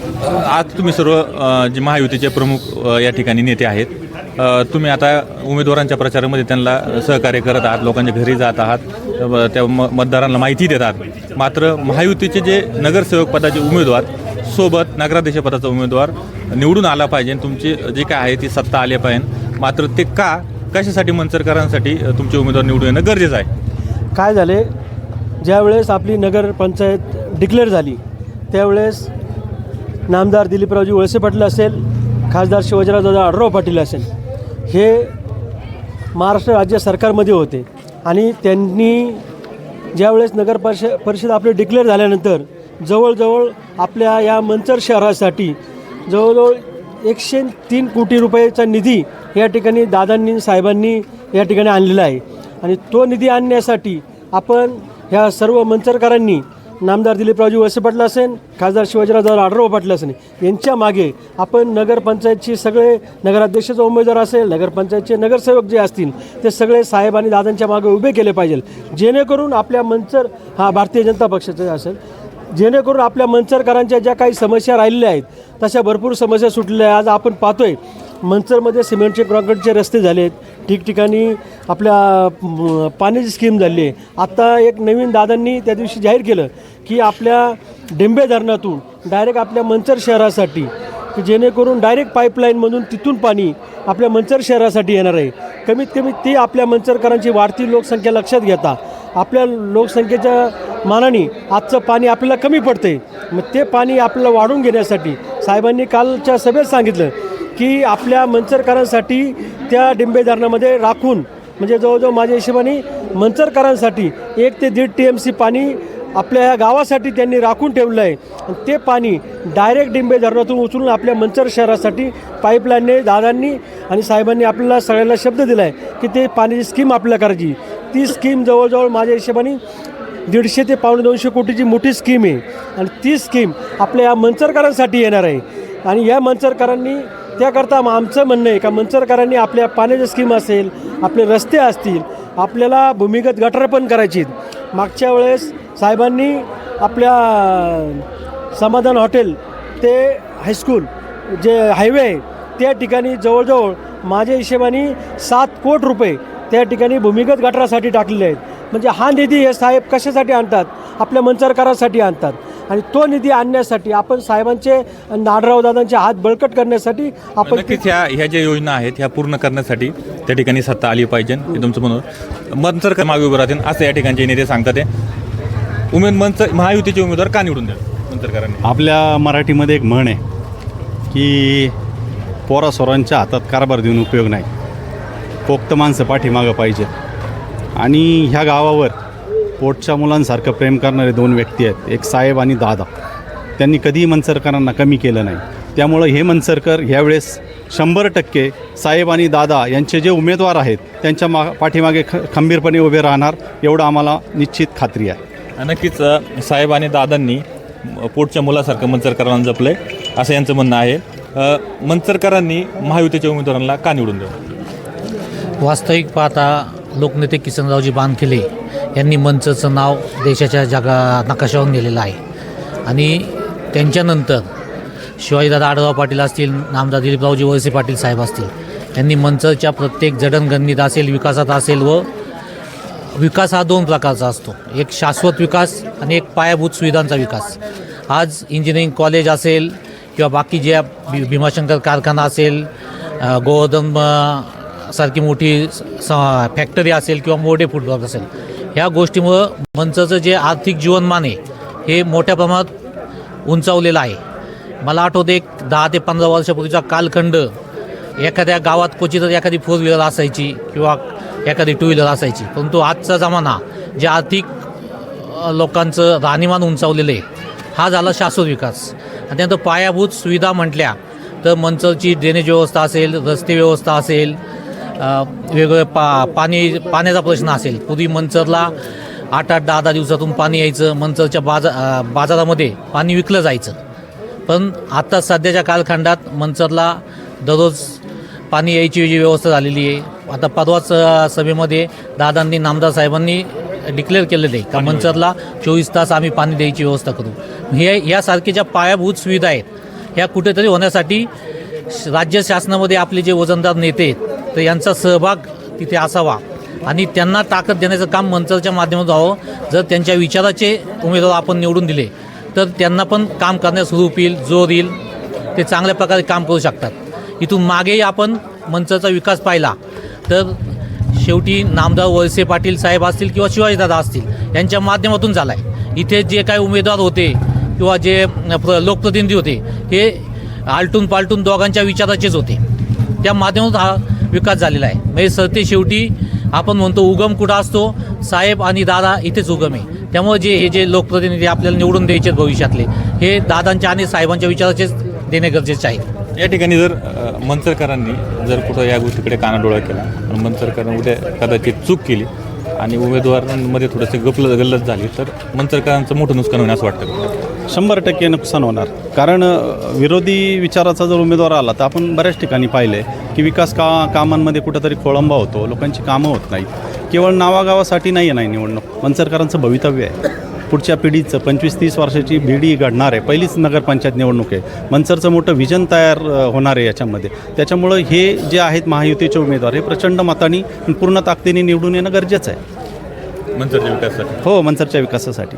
आज तुम्ही सर्व जे महायुतीचे प्रमुख या ठिकाणी नेते आहेत, तुम्ही आता उमेदवारांच्या प्रचारामध्ये त्यांना सहकार्य करत आहात, लोकांच्या घरी जात आहात, त्या मतदारांना माहिती देत आहात. मात्र महायुतीचे जे नगरसेवक पदाचे उमेदवार सोबत नगराध्यक्ष पदाचा उमेदवार निवडून आला पाहिजे, तुमची जी काय आहे ती सत्ता आली पाहिजे. मात्र ते कशासाठी मंचरकरांसाठी तुमचे उमेदवार निवडून येणं गरजेचं आहे. काय झाले, ज्यावेळेस आपली नगरपंचायत डिक्लेअर झाली त्यावेळेस नामदार दिलीपरावजी वळसे पाटील असेल, खासदार शिवाजीरावदादा आढळराव पाटील असेल, हे महाराष्ट्र राज्य सरकारमध्ये होते. आणि त्यांनी ज्यावेळेस परिषद आपली डिक्लेअर झाल्यानंतर जवळजवळ आपल्या या मंचर शहरासाठी जवळजवळ 103 कोटी रुपयाचा निधी या ठिकाणी दादांनी साहेबांनी या ठिकाणी आणलेला आहे. आणि तो निधी आणण्यासाठी आपण ह्या सर्व मंचरकरांनी नामदार दिलीपरावजी वळसे पाटील असेल, खासदार शिवाजीरावदादा आढळराव पाटील असेल, यांच्या मागे आपण नगरपंचायतची सगळे नगराध्यक्षाचा उमेदवार असेल, नगरपंचायतचे नगरसेवक जे असतील ते सगळे साहेब आणि दादांच्या मागे उभे केले पाहिजे, जेणेकरून आपल्या मंचर हा भारतीय जनता पक्षाचा असेल, जेणेकरून आपल्या मंचरकरांच्या ज्या काही समस्या राहिलेल्या आहेत तशा भरपूर समस्या सुटलेल्या आहेत. आज आपण पाहतोय मंचरमध्ये सिमेंटचे कॉन्क्रीटचे रस्ते झाले आहेत, ठिकठिकाणी आपल्या पाण्याची स्कीम झाली आहे. आत्ता एक नवीन दादांनी त्या दिवशी जाहीर केलं की आपल्या डेंबे धरणातून डायरेक्ट आपल्या मंचर शहरासाठी, की जेणेकरून डायरेक्ट पाईपलाईनमधून तिथून पाणी आपल्या मंचर शहरासाठी येणार आहे. कमीत कमी ती आपल्या मंचरकरांची वाढती लोकसंख्या लक्षात घेता आपल्या लोकसंख्येच्या मानाने आजचं पाणी आपल्याला कमी पडते. मग ते पाणी आपल्याला वाढून घेण्यासाठी साहेबांनी कालच्या सभेत सांगितलं की आपल्या मंचरकरांसाठी त्या डिंबे धरणामध्ये राखून, म्हणजे जवळजवळ माझ्या हिशोबाने मंचरकरांसाठी 1 ते 1.5 TMC पाणी आपल्या ह्या गावासाठी त्यांनी राखून ठेवलं आहे. आणि ते पाणी डायरेक्ट डिंबे धरणातून उचलून आपल्या मंचर शहरासाठी पाईपलाईनने दादांनी आणि साहेबांनी आपल्याला सगळ्यांना शब्द दिला आहे की ते पाण्याची स्कीम आपल्याला करायची. ती स्कीम जवळजवळ माझ्या हिशोबाने 150 ते 250 कोटीची मोठी स्कीम आहे. आणि ती स्कीम आपल्या या मंचरकरांसाठी येणार आहे. आणि या मंचरकरांनी त्याकरता आमचं म्हणणं आहे का मंचरकरांनी आपल्या पाण्याची स्कीम असेल, आपले रस्ते असतील, आपल्याला भूमिगत गटारं पण करायची आहेत. मागच्या वेळेस साहेबांनी आपल्या समाधान हॉटेल ते हायस्कूल जे हायवे आहे त्या ठिकाणी जवळजवळ माझ्या हिशोबाने 7 कोटी रुपये त्या ठिकाणी भूमिगत गटारासाठी टाकलेले आहेत. म्हणजे हा निधी हे साहेब कशासाठी आणतात, आपल्या मंचरकरांसाठी आणतात. आणि तो निधी आणण्यासाठी आपण साहेबांचे आढळरावदादांचे हात बळकट करण्यासाठी आपण नक्कीच ह्या ज्या योजना आहेत ह्या पूर्ण करण्यासाठी त्या ठिकाणी सत्ता आली पाहिजे हे तुमचं म्हणून मंचरकर मागे उभं राहतील असं या ठिकाणचे नेते सांगतात. महायुतीचे उमेदवार का निवडून द्या मंचरकरांनी? आपल्या मराठीमध्ये एक म्हण आहे की पोरासोरांच्या हातात कारभार देऊन उपयोग नाही, पोक्त माणसं पाठीमागं पाहिजे. आणि ह्या गावावर पोटच्या मुलांसारखं प्रेम करणारे 2 व्यक्ती आहेत, एक साहेब आणि दादा. त्यांनी कधीही मंचरकरांना कमी केलं नाही. त्यामुळं हे मंचरकर ह्यावेळेस 100% साहेब आणि दादा यांचे जे उमेदवार आहेत त्यांच्या पाठीमागे खंबीरपणे उभे राहणार एवढं आम्हाला निश्चित खात्री आहे. नक्कीच साहेब आणि दादांनी पोटच्या मुलासारखं मंचरकरांना जपलंय असं यांचं म्हणणं आहे. मंचरकरांनी महायुतीच्या उमेदवारांना का निवडून द्यावं? वास्तविक पाहता लोकनेते किसनरावजी बानखिले यांनी मंचचं नाव देशाच्या नकाशावर नेलेलं आहे. आणि त्यांच्यानंतर शिवाजीदादा आढळराव पाटील असतील, नामदार दिलीपरावजी वळसे पाटील साहेब असतील, यांनी मंचच्या प्रत्येक जडणघडणीत असेल, विकासात असेल, व विकास हा 2 प्रकारचा असतो, एक शाश्वत विकास आणि एक पायाभूत सुविधांचा विकास. आज इंजिनिअरिंग कॉलेज असेल किंवा बाकी ज्या भीमाशंकर कारखाना असेल, गोवर्धन सारखी मोठी फॅक्टरी असेल किंवा मोठे फूडब्लॉक असेल, ह्या गोष्टीमुळं मंचचं जे आर्थिक जीवनमान आहे हे मोठ्या प्रमाणात उंचावलेलं आहे. मला आठवते एक 10 ते 15 वर्षापूर्वीचा कालखंड, एखाद्या गावात क्वचितच एखादी 4 व्हीलर असायची किंवा एखादी 2 व्हीलर असायची. परंतु आजचा जमाना जे आर्थिक लोकांचं राहणीमान उंचावलेलं आहे हा झाला शाश्वत विकास. आणि त्यानंतर पायाभूत सुविधा म्हटल्या तर मंचरची ड्रेनेज व्यवस्था असेल, रस्ते व्यवस्था असेल, वेगवेगळे पाण्याचा प्रश्न असेल. पूर्वी मंचरला 8-8, 10-10 दिवसातून पाणी यायचं, मंचरच्या बाजारामध्ये पाणी विकलं जायचं. पण आता सध्याच्या कालखंडात मंचरला दररोज पाणी यायची जी व्यवस्था झालेली आहे. आता परवाच सभेमध्ये दादांनी नामदार साहेबांनी डिक्लेअर केलेलं आहे का मंचरला 24 तास आम्ही पाणी द्यायची व्यवस्था करू. यासारख्या ज्या पायाभूत सुविधा आहेत ह्या कुठेतरी होण्यासाठी राज्य शासनामध्ये आपले जे वजनदार नेते आहेत तर यांचा सहभाग तिथे असावा आणि त्यांना ताकद देण्याचं काम मंचरच्या माध्यमातून व्हावं. जर त्यांच्या विचाराचे उमेदवार आपण निवडून दिले तर त्यांना पण काम करण्यास सुरू येईल, जोर येईल, ते चांगल्या प्रकारे काम करू शकतात. इथून मागेही आपण मंचरचा विकास पाहिला तर शेवटी नामदार वळसे पाटील साहेब असतील किंवा शिवाजीदादा असतील यांच्या माध्यमातून झाला आहे. इथे जे काही उमेदवार होते किंवा जे लोकप्रतिनिधी होते हे आलटून पालटून दोघांच्या विचाराचेच होते, त्या माध्यमातून हा विकास झालेला आहे. म्हणजे सरते शेवटी आपण म्हणतो उगम कुठं असतो, साहेब आणि दादा इथेच उगम आहे. त्यामुळे हे जे लोकप्रतिनिधी आपल्याला निवडून द्यायचे भविष्यातले हे दादांच्या आणि साहेबांच्या विचाराचेच देणे गरजेचे आहे. या ठिकाणी जर मंचरकरांनी जर कुठं या गोष्टीकडे कानाडोळा केला आणि मंचरकरांनी उद्या कदाचित चूक केली आणि उमेदवारांमध्ये थोडंसं गल्लत झाली तर मंचरकरांचं मोठं नुकसान होईल असं वाटतं. 100% नुकसान होणार. कारण विरोधी विचाराचा जर उमेदवार आला तर आपण बऱ्याच ठिकाणी पाहिलं आहे की विकास कामांमध्ये कुठंतरी खोळंबा होतो, लोकांची कामं होत नाहीत. केवळ नावागावासाठी नाही निवडणूक, मंचरकरांचं भवितव्य आहे. पुढच्या पिढीचं 25-30 वर्षाची पिढी घडणार आहे. पहिलीच नगरपंचायत निवडणूक आहे. मंचरचं मोठं विजन तयार होणार आहे याच्यामध्ये. त्याच्यामुळं हे जे आहेत महायुतीचे उमेदवार हे प्रचंड मतांनी पूर्ण ताकदीने निवडून येणं गरजेचं आहे. मंचरच्या विकासासाठी हो, मंचरच्या विकासासाठी.